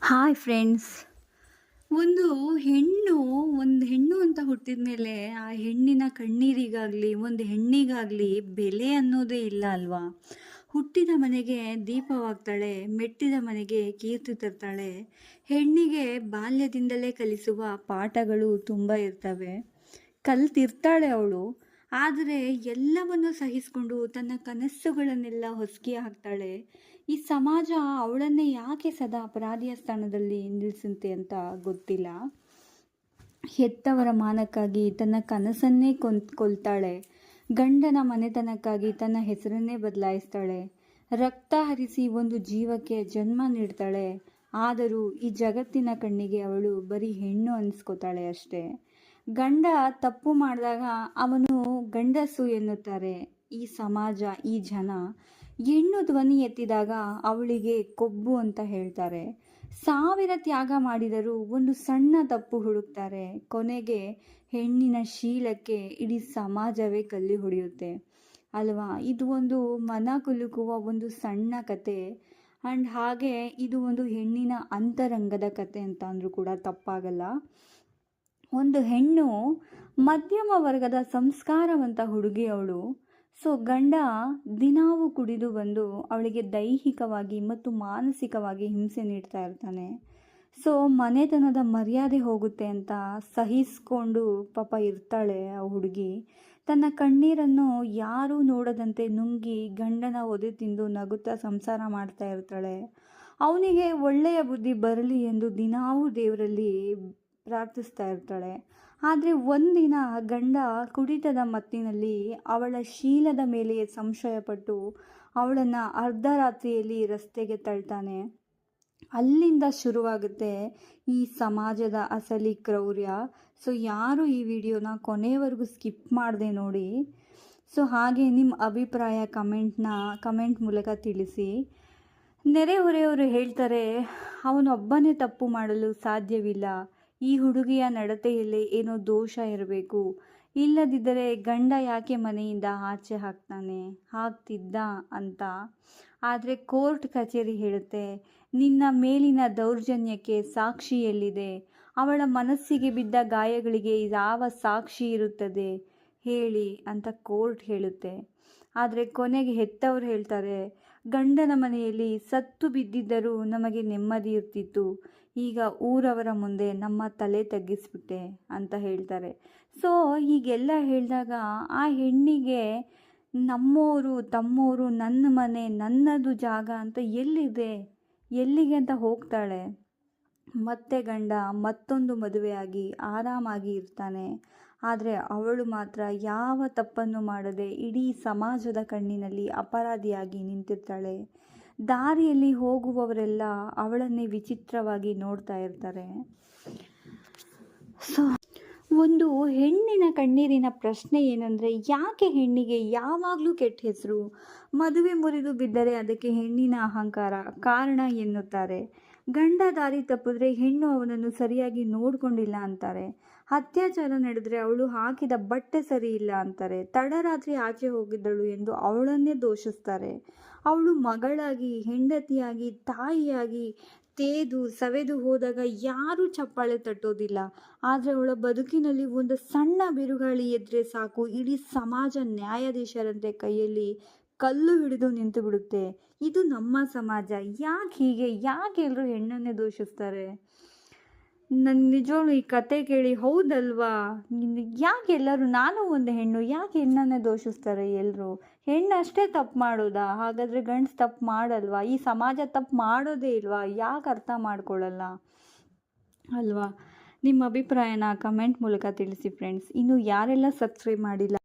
Hi friends. ಒಂದು ಹೆಣ್ಣು ಒಂದು ಹೆಣ್ಣು ಅಂತ ಹುಟ್ಟಿದ ಮೇಲೆ ಆ ಹೆಣ್ಣಿನ ಕಣ್ಣೀರಿಗಾಗಲಿ ಒಂದು ಹೆಣ್ಣಿಗಾಗಲಿ ಬೆಲೆ ಅನ್ನೋದೇ ಇಲ್ಲ ಅಲ್ವಾ? ಹುಟ್ಟಿದ ಮನೆಗೆ ದೀಪವಾಗ್ತಾಳೆ, ಮೆಟ್ಟಿದ ಮನೆಗೆ ಕೀರ್ತಿ ತರ್ತಾಳೆ. ಹೆಣ್ಣಿಗೆ ಬಾಲ್ಯದಿಂದಲೇ ಕಲಿಸುವ ಪಾಠಗಳು ತುಂಬ ಇರ್ತವೆ. ಕಲ್ತಿರ್ತಾಳೆ ಅವಳು. ಆದರೆ ಎಲ್ಲವನ್ನು ಸಹಿಸಿಕೊಂಡು ತನ್ನ ಕನಸುಗಳನ್ನೆಲ್ಲ ಹೊಸಕಿ ಹಾಕ್ತಾಳೆ. ಈ ಸಮಾಜ ಅವಳನ್ನೇ ಯಾಕೆ ಸದಾ ಅಪರಾಧಿಯ ಸ್ಥಾನದಲ್ಲಿ ನಿಲ್ಲಿಸುತ್ತೆ ಅಂತ ಗೊತ್ತಿಲ್ಲ. ಹೆತ್ತವರ ಮಾನಕ್ಕಾಗಿ ತನ್ನ ಕನಸನ್ನೇ ಕೊಲ್ತಾಳೆ. ಗಂಡನ ಮನೆತನಕ್ಕಾಗಿ ತನ್ನ ಹೆಸರನ್ನೇ ಬದಲಾಯಿಸ್ತಾಳೆ. ರಕ್ತ ಹರಿಸಿ ಒಂದು ಜೀವಕ್ಕೆ ಜನ್ಮ ನೀಡ್ತಾಳೆ. ಆದರೂ ಈ ಜಗತ್ತಿನ ಕಣ್ಣಿಗೆ ಅವಳು ಬರೀ ಹೆಣ್ಣು ಅನಿಸ್ಕೋತಾಳೆ ಅಷ್ಟೇ. ಗಂಡ ತಪ್ಪು ಮಾಡಿದಾಗ ಅವನು ಗಂಡಸು ಎನ್ನುತ್ತಾರೆ ಈ ಸಮಾಜ, ಈ ಜನ. ಹೆಣ್ಣು ಧ್ವನಿ ಎತ್ತಿದಾಗ ಅವಳಿಗೆ ಕೊಬ್ಬು ಅಂತ ಹೇಳ್ತಾರೆ. 1000 ತ್ಯಾಗ ಮಾಡಿದರೂ ಒಂದು ಸಣ್ಣ ತಪ್ಪು ಹುಡುಕ್ತಾರೆ. ಕೊನೆಗೆ ಹೆಣ್ಣಿನ ಶೀಲಕ್ಕೆ ಇಡೀ ಸಮಾಜವೇ ಕಲ್ಲು ಹೊಡೆಯುತ್ತೆ ಅಲ್ವಾ? ಇದು ಒಂದು ಮನ ಕುಲುಕುವ ಒಂದು ಸಣ್ಣ ಕತೆ. ಆ್ಯಂಡ್ ಹಾಗೆ ಇದು ಒಂದು ಹೆಣ್ಣಿನ ಅಂತರಂಗದ ಕತೆ ಅಂತ ಅಂದರೂ ಕೂಡ ತಪ್ಪಾಗಲ್ಲ. ಒಂದು ಹೆಣ್ಣು ಮಧ್ಯಮ ವರ್ಗದ ಸಂಸ್ಕಾರವಂತ ಹುಡುಗಿ ಅವಳು. ಸೊ ಗಂಡ ದಿನಾವೂ ಕುಡಿದು ಬಂದು ಅವಳಿಗೆ ದೈಹಿಕವಾಗಿ ಮತ್ತು ಮಾನಸಿಕವಾಗಿ ಹಿಂಸೆ ನೀಡ್ತಾ ಇರ್ತಾನೆ. ಸೊ ಮನೆತನದ ಮರ್ಯಾದೆ ಹೋಗುತ್ತೆ ಅಂತ ಸಹಿಸ್ಕೊಂಡು ಪಾಪ ಇರ್ತಾಳೆ ಆ ಹುಡುಗಿ. ತನ್ನ ಕಣ್ಣೀರನ್ನು ಯಾರೂ ನೋಡದಂತೆ ನುಂಗಿ ಗಂಡನ ಒದೆ ತಿಂದು ನಗುತ್ತಾ ಸಂಸಾರ ಮಾಡ್ತಾ ಇರ್ತಾಳೆ. ಅವನಿಗೆ ಒಳ್ಳೆಯ ಬುದ್ಧಿ ಬರಲಿ ಎಂದು ದಿನಾವೂ ದೇವರಲ್ಲಿ ಪ್ರಾರ್ಥಿಸ್ತಾ ಇರ್ತಾಳೆ. ಆದರೆ ಒಂದಿನ ಗಂಡ ಕುಡಿತದ ಮತ್ತಿನಲ್ಲಿ ಅವಳ ಶೀಲದ ಮೇಲೆ ಸಂಶಯಪಟ್ಟು ಅವಳನ್ನು ಅರ್ಧರಾತ್ರಿಯಲ್ಲಿ ರಸ್ತೆಗೆ ತಳ್ತಾನೆ. ಅಲ್ಲಿಂದ ಶುರುವಾಗುತ್ತೆ ಈ ಸಮಾಜದ ಅಸಲಿ ಕ್ರೌರ್ಯ. ಸೊ ಯಾರು ಈ ವಿಡಿಯೋನ ಕೊನೆಯವರೆಗೂ ಸ್ಕಿಪ್ ಮಾಡದೆ ನೋಡಿ. ಸೊ ಹಾಗೆ ನಿಮ್ಮ ಅಭಿಪ್ರಾಯ ಕಮೆಂಟ್ ಮೂಲಕ ತಿಳಿಸಿ. ನೆರೆಹೊರೆಯವರು ಹೇಳ್ತಾರೆ, ಅವನೊಬ್ಬನೇ ತಪ್ಪು ಮಾಡಲು ಸಾಧ್ಯವಿಲ್ಲ, ಈ ಹುಡುಗಿಯ ನಡತೆಯಲ್ಲಿ ಏನೋ ದೋಷ ಇರಬೇಕು, ಇಲ್ಲದಿದ್ದರೆ ಗಂಡ ಯಾಕೆ ಮನೆಯಿಂದ ಆಚೆ ಹಾಕ್ತಿದ್ದ ಅಂತ. ಆದರೆ ಕೋರ್ಟ್ ಕಚೇರಿ ಹೇಳುತ್ತೆ, ನಿನ್ನ ಮೇಲಿನ ದೌರ್ಜನ್ಯಕ್ಕೆ ಸಾಕ್ಷಿ ಎಲ್ಲಿದೆ? ಅವಳ ಮನಸ್ಸಿಗೆ ಬಿದ್ದ ಗಾಯಗಳಿಗೆ ಯಾವ ಸಾಕ್ಷಿ ಇರುತ್ತದೆ ಹೇಳಿ ಅಂತ ಕೋರ್ಟ್ ಹೇಳುತ್ತೆ. ಆದರೆ ಕೊನೆಗೆ ಹೆತ್ತವರು ಹೇಳ್ತಾರೆ, ಗಂಡನ ಮನೆಯಲ್ಲಿ ಸತ್ತು ಬಿದ್ದಿದ್ದರೂ ನಮಗೆ ನೆಮ್ಮದಿ ಇರ್ತಿತ್ತು, ಈಗ ಊರವರ ಮುಂದೆ ನಮ್ಮ ತಲೆ ತಗ್ಗಿಸ್ಬಿಟ್ಟೆ ಅಂತ ಹೇಳ್ತಾರೆ. ಸೊ ಹೀಗೆಲ್ಲ ಹೇಳಿದಾಗ ಆ ಹೆಣ್ಣಿಗೆ ನಮ್ಮೋರು ತಮ್ಮೋರು, ನನ್ನ ಮನೆ ನನ್ನದು ಜಾಗ ಅಂತ ಎಲ್ಲಿಗೆ ಅಂತ ಹೋಗ್ತಾಳೆ. ಮತ್ತೆ ಗಂಡ ಮತ್ತೊಂದು ಮದುವೆಯಾಗಿ ಆರಾಮಾಗಿ ಇರ್ತಾನೆ. ಆದರೆ ಅವಳು ಮಾತ್ರ ಯಾವ ತಪ್ಪನ್ನು ಮಾಡದೆ ಇಡೀ ಸಮಾಜದ ಕಣ್ಣಿನಲ್ಲಿ ಅಪರಾಧಿಯಾಗಿ ನಿಂತಿರ್ತಾಳೆ. ದಾರಿಯಲ್ಲಿ ಹೋಗುವವರೆಲ್ಲ ಅವಳನ್ನೇ ವಿಚಿತ್ರವಾಗಿ ನೋಡ್ತಾ ಇರ್ತಾರೆ. ಸೊ ಒಂದು ಹೆಣ್ಣಿನ ಕಣ್ಣೀರಿನ ಪ್ರಶ್ನೆ ಏನಂದರೆ, ಯಾಕೆ ಹೆಣ್ಣಿಗೆ ಯಾವಾಗಲೂ ಕೆಟ್ಟ ಹೆಸರು? ಮದುವೆ ಮುರಿದು ಬಿದ್ದರೆ ಅದಕ್ಕೆ ಹೆಣ್ಣಿನ ಅಹಂಕಾರ ಕಾರಣ ಎನ್ನುತ್ತಾರೆ. ಗಂಡ ದಾರಿ ತಪ್ಪಿದ್ರೆ ಹೆಣ್ಣು ಅವನನ್ನು ಸರಿಯಾಗಿ ನೋಡ್ಕೊಂಡಿಲ್ಲ ಅಂತಾರೆ. ಅತ್ಯಾಚಾರ ನಡೆದರೆ ಅವಳು ಹಾಕಿದ ಬಟ್ಟೆ ಸರಿ ಇಲ್ಲ ಅಂತಾರೆ. ತಡರಾತ್ರಿ ಆಚೆ ಹೋಗಿದ್ದಳು ಎಂದು ಅವಳನ್ನೇ ದೂಷಿಸ್ತಾರೆ. ಅವಳು ಮಗಳಾಗಿ, ಹೆಂಡತಿಯಾಗಿ, ತಾಯಿಯಾಗಿ ಸವೆದು ಹೋದಾಗ ಯಾರೂ ಚಪ್ಪಾಳೆ ತಟ್ಟೋದಿಲ್ಲ. ಆದರೆ ಅವಳ ಬದುಕಿನಲ್ಲಿ ಒಂದು ಸಣ್ಣ ಬಿರುಗಾಳಿ ಎದ್ರೆ ಸಾಕು, ಇಡೀ ಸಮಾಜ ನ್ಯಾಯಾಧೀಶರಂತೆ ಕೈಯಲ್ಲಿ ಕಲ್ಲು ಹಿಡಿದು ನಿಂತು ಬಿಡುತ್ತೆ. ಇದು ನಮ್ಮ ಸಮಾಜ. ಯಾಕೆ ಎಲ್ಲರೂ ಹೆಣ್ಣನ್ನೇ ದೂಷಿಸ್ತಾರೆ? ನನ್ನ ನಿಜವಾಗ್ಲೂ ಈ ಕತೆ ಕೇಳಿ ಹೌದಲ್ವಾ, ಯಾಕೆ ಎಲ್ಲರೂ ನಾನು ಒಂದು ಹೆಣ್ಣು, ಯಾಕೆ ಹೆಣ್ಣನ್ನೇ ದೂಷಿಸ್ತಾರೆ ಎಲ್ಲರೂ? ಹೆಣ್ಣು ಅಷ್ಟೇ ತಪ್ಪು ಮಾಡೋದಾ? ಹಾಗಾದರೆ ಗಂಡ್ಸು ತಪ್ಪು ಮಾಡಲ್ವಾ? ಈ ಸಮಾಜ ತಪ್ಪು ಮಾಡೋದೇ ಇಲ್ವಾ? ಯಾಕೆ ಅರ್ಥ ಮಾಡ್ಕೊಳ್ಳಲ್ಲ ಅಲ್ವಾ? ನಿಮ್ಮ ಅಭಿಪ್ರಾಯನ ಕಮೆಂಟ್ ಮೂಲಕ ತಿಳಿಸಿ ಫ್ರೆಂಡ್ಸ್. ಇನ್ನು ಯಾರೆಲ್ಲ ಸಬ್ಸ್ಕ್ರೈಬ್ ಮಾಡಿಲ್ಲ